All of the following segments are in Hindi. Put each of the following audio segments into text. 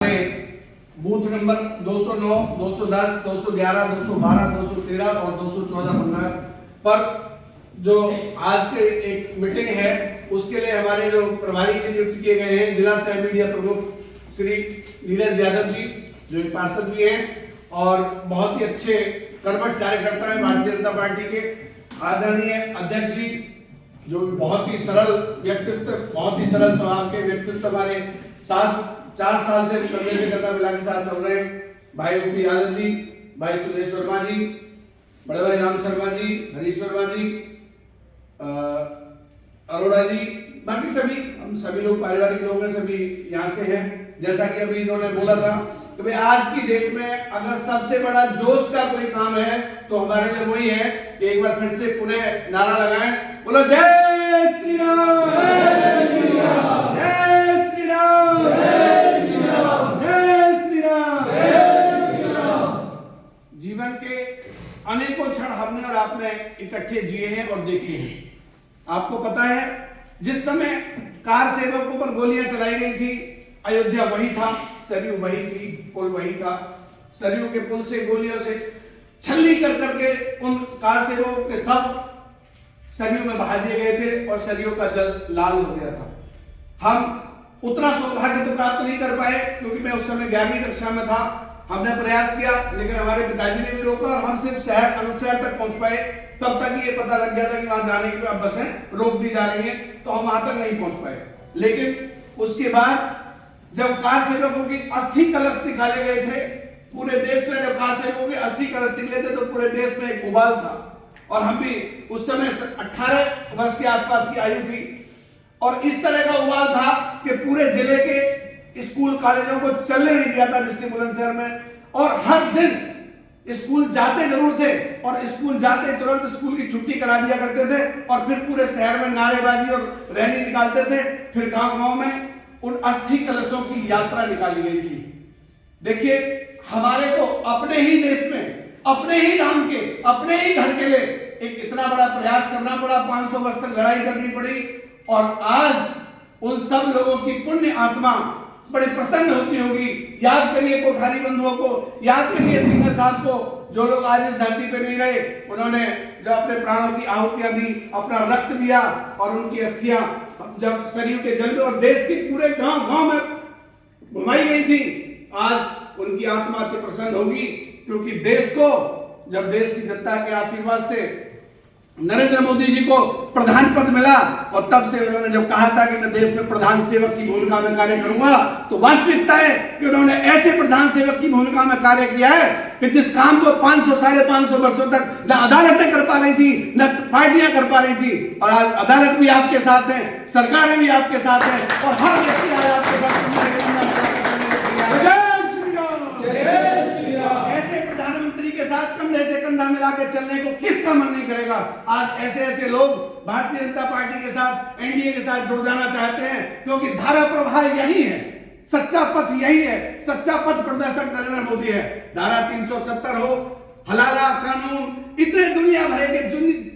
हमारे बूथ नंबर 209, 210, 211, 212, 213 और 214-15 पर जो आज के एक मीटिंग है उसके लिए हमारे जो प्रभारी नियुक्त किए गए हैं जिला सह मीडिया प्रमुख श्री नीरज यादव जी, जो एक पार्षद भी हैं और बहुत ही अच्छे कर्मठ कार्यकर्ता हैं भारतीय जनता पार्टी के। आदरणीय अध्यक्ष जी, जो बहुत ही सरल व्यक्तित्व, बहुत ही सरल स्वभाव के व्यक्तित्व हमारे साथ 4 साल से कंधे से कंधा मिला के साथ चल रहे हैं। भाई ओपी यादव जी, भाई सुरेश वर्मा जी, बड़े भाई राम शर्मा जी, हरीश वर्मा जी, अरोड़ा जी, बाकी सभी हम सभी लोग पारिवारिक लोग हैं, सभी यहाँ से हैं। जैसा कि अभी इन्होंने बोला था कि भाई आज की डेट में अगर सबसे बड़ा जोश का कोई काम है तो हमारे लिए वही है कि एक बार फिर से पुनः नारा लगाएं, बोलो जय श्री राम, जय श्री राम, जय श्री राम, जय श्री राम, जय श्री राम, जय श्री राम। जीवन के अनेकों क्षण हमने और आपने इकट्ठे जिए हैं और देखे हैं। आपको पता है जिस समय कार सेवकों पर गोलियां चलाई गई थी, अयोध्या वही था, सरयू वही थी, पुल वही था। सरयू के पुल से गोलियों से छल्ली कर करके उन कार सेवकों के सब सरयू में बहा दिए गए थे और सरयू का जल लाल हो गया था। हम उतना सौभाग्य तो प्राप्त नहीं कर पाए क्योंकि मैं उस समय 11वीं कक्षा में था। हमने प्रयास किया लेकिन हमारे पिताजी ने भी रोका और हम सिर्फ शहर अनुशहर तक पहुंच पाए। तब तक ये पता लग गया था कि वहां जाने की बसें रोक दी जा रही हैं, तो हम वहां तक नहीं पहुंच पाए। लेकिन उसके बाद जब कार सेवकों की अस्थि कलश निकाले गए थे पूरे देश में, जब कार सेवकों के अस्थि कलश निकले थे तो पूरे देश में एक उबाल था और हम भी उस समय 18 वर्ष के आसपास की आयु थी और इस तरह का उबाल था कि पूरे जिले के स्कूल कॉलेजों को चलने नहीं दिया था डिस्ट्रिक्ट बुलंदशहर में। और हर दिन स्कूल जाते जरूर थे और स्कूल जाते तुरंत स्कूल की छुट्टी करा दिया करते थे और फिर पूरे शहर में नारेबाजी और रैली निकालते थे। फिर गांव-गांव में उन अस्थि कलशों की यात्रा निकाली गई थी। देखिए, हमारे को अपने ही देश में, अपने ही राम के, अपने ही घर के लिए एक इतना बड़ा प्रयास करना पड़ा, 500 वर्ष तक लड़ाई करनी पड़ी और आज उन सब लोगों की पुण्य आत्मा बड़े प्रसन्न होती होगी। याद करिए कोठारी बंधुओं को, याद करिए सिंगर साहब को, जो लोग आज इस धरती पे नहीं रहे, उन्होंने जो अपने प्राणों की आहुतियां दी, अपना रक्त दिया और उनकी अस्थियां जब सरयू के जल में और देश के पूरे गांव-गांव में घुमाई गई थी, आज उनकी आत्मा अति प्रसन्न होगी क्योंकि देश को, जब देश की जनता के आशीर्वाद से नरेंद्र मोदी जी को प्रधान पद मिला और तब से उन्होंने जब कहा था कि मैं देश में प्रधान सेवक की भूमिका में कार्य करूंगा, तो वास्तविकता है कि उन्होंने ऐसे प्रधान सेवक की भूमिका में कार्य किया है कि जिस काम को 500 साढ़े 500 वर्षों तक न अदालतें कर पा रही थी, न पार्टियां कर पा रही थी और आज अदालत भी आपके साथ है, सरकारें भी आपके साथ है और हर व्यक्ति आज आपके साथ कंधे से कंधा मिला के चलने को किसका मन नहीं करेगा। आज ऐसे ऐसे लोग भारतीय जनता पार्टी के साथ, एनडीए के साथ जुड़ जाना चाहते हैं क्योंकि धारा प्रवाह यही है, सच्चा पथ यही है, सच्चा पथ प्रदर्शक नरेंद्र मोदी है। धारा 370 हो, हलाला कानून, इतने दुनिया भरे के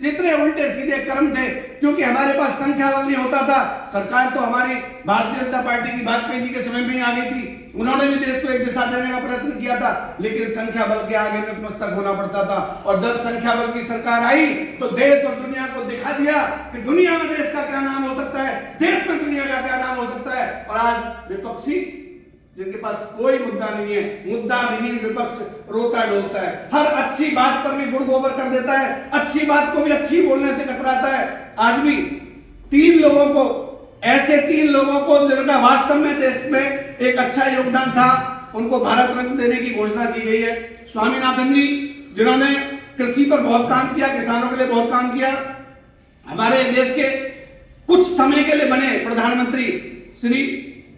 जितने उल्टे सीधे कर्म थे, क्योंकि हमारे पास संख्या बल नहीं होता था। सरकार तो हमारी भारतीय जनता पार्टी की वाजपेयी जी के समय में ही आ गई थी, उन्होंने भी देश को एक दिशा देने का प्रयत्न किया था, लेकिन संख्या बल के आगे नतमस्तक होना पड़ता था। और जब संख्या बल की सरकार आई तो देश और दुनिया को दिखा दिया कि दुनिया में देश का क्या नाम हो सकता है, देश में दुनिया का क्या नाम हो सकता है। और आज विपक्षी जिनके पास कोई मुद्दा नहीं है, मुद्दा विहीन विपक्ष रोता डोलता है, हर अच्छी बात पर भी गुड़ गोबर कर देता है, अच्छी बात को भी अच्छी बोलने से कतराता है। आज भी 3 लोगों को, ऐसे 3 लोगों को जिनका वास्तव में देश में एक अच्छा योगदान था, उनको भारत रत्न देने की घोषणा की गई है। स्वामीनाथन जी, जिन्होंने कृषि पर बहुत काम किया, किसानों के लिए बहुत काम किया, हमारे देश के कुछ समय के लिए बने प्रधानमंत्री श्री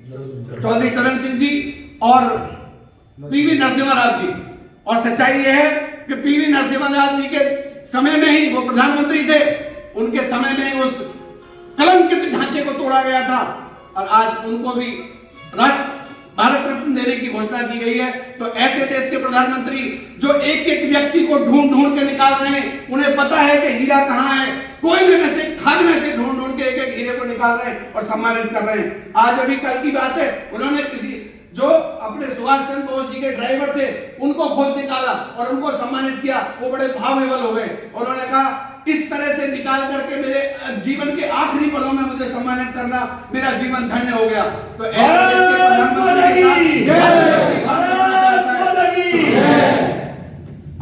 चौधरी चरण सिंह जी और पीवी नरसिम्हा राव जी। और सच्चाई यह है कि पीवी नरसिम्हा राव जी के समय में ही वो प्रधानमंत्री थे, उनके समय में उस कलंकित ढांचे को तोड़ा गया था और आज उनको भी राष्ट्र भारत रत्न देने की घोषणा की गई है। तो ऐसे देश के प्रधानमंत्री जो एक एक व्यक्ति को ढूंढ ढूंढ के निकाल रहे हैं, उन्हें पता है कि हीरा कहां है, कोयले में से, खान में से ढूंढ ढूंढ के एक एक हीरे को निकाल रहे हैं और सम्मानित कर रहे हैं। आज अभी कल की बात है, उन्होंने किसी जो अपने सुभाष चंद्र बोस जी के ड्राइवर थे उनको खोज निकाला और उनको सम्मानित किया, वो बड़े भाव विवल हो गए। उन्होंने कहा इस तरह से निकाल करके मेरे जीवन के आखिरी पलों में मुझे सम्मानित करना, मेरा जीवन धन्य हो गया। तो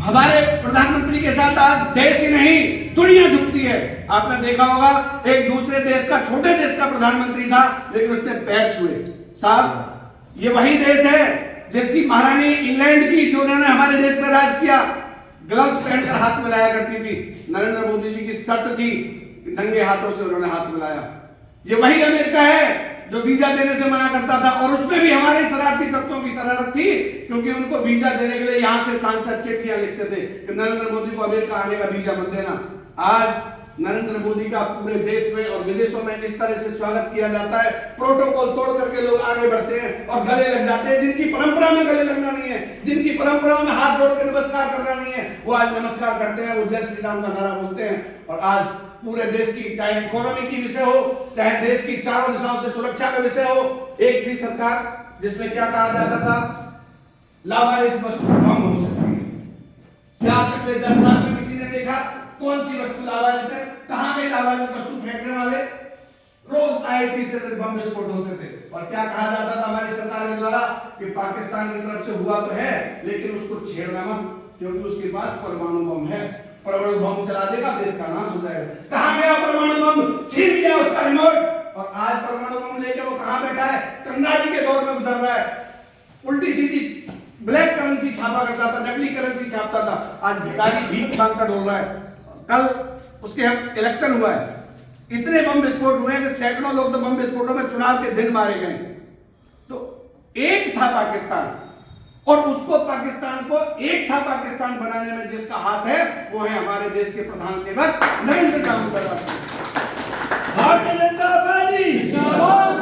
हमारे प्रधानमंत्री के साथ आज देश ही नहीं दुनिया झुकती है। आपने देखा होगा एक दूसरे देश का, छोटे देश का प्रधानमंत्री था, लेकिन उसने पैर छुए। साहब, ये वही देश है जिसकी महारानी इंग्लैंड की, जो उन्होंने हमारे देश पर राज किया, ग्लव्स पहनकर हाथ मिलाया करती थी। नरेंद्र मोदी जी की शर्त थी, नंगे हाथों से उन्होंने हाथ मिलाया। ये वही अमेरिका है जो वीजा देने से मना करता था, और उसमें भी हमारे शरारती तत्वों की शरारत थी, क्योंकि उनको वीजा देने के लिए यहां से सांसद चिट्ठियां लिखते थे कि नरेंद्र मोदी को अमेरिका आने का वीजा मत देना। आज नरेंद्र मोदी का पूरे देश में और विदेशों में इस तरह से स्वागत किया जाता है, प्रोटोकॉल तोड़ करके लोग आगे बढ़ते हैं और गले लग जाते हैं। जिनकी परंपरा में गले लगना नहीं है, जिनकी परंपरा में हाथ जोड़कर नमस्कार करना नहीं है, वो आज नमस्कार करते हैं, वो जय श्री राम का नारा बोलते हैं। और आज पूरे देश की, चाहे इकोनॉमी की विषय हो, चाहे देश की चारों दिशाओं से सुरक्षा का विषय हो, एक थी सरकार जिसमें क्या कहा जाता था, लावारिस वस्तु कम हो सकती है। क्या पिछले 10 साल में किसी ने देखा कौन सी वस्तु लावारिस है? कहां गए लावारिस वस्तु फेंकने वाले? रोज आए तीसरे दिन बम विस्फोट होते थे। और क्या कहा जाता था हमारी सरकार के द्वारा कि पाकिस्तान की तरफ से हुआ तो है, लेकिन उसको छेड़ना मत, क्योंकि उसके पास परमाणु बम है, परमाणु बम चला देगा देश का नाश हो जाएगा। कहां गया परमाणु बम? छीन लिया उसका रिमोट, और आज परमाणु बम लेके वो कहां बैठा है? कंगाली के दौर में गुजर रहा है। उल्टी सीधी ब्लैक करेंसी छापा करता था, नकली करेंसी छापता था, आज भिखारी भीख मांगकर डोल रहा है। कल उसके इलेक्शन हुआ है, इतने बम विस्फोट हुए हैं कि सैकड़ों लोग तो बम विस्फोटों में चुनाव के दिन मारे गए। तो एक था पाकिस्तान, और उसको पाकिस्तान को एक था पाकिस्तान बनाने में जिसका हाथ है, वो है हमारे देश के प्रधान सेवक नरेंद्र दामोदर दास। भारतीय जनता पार्टी जिंदाबाद,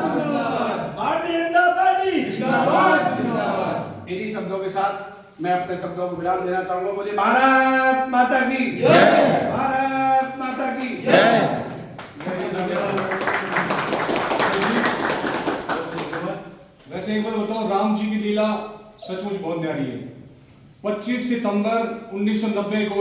भारतीय जनता पार्टी जिंदाबाद। इन्हीं शब्दों के साथ मैं अपने शब्दों को विराम देना चाहूंगा। बोलिए भारत माता की जय, भारत माता की जय। वैसे एक बार बताओ, राम जी की लीला सचमुच बहुत न्यारी है। 25 सितंबर 1990 को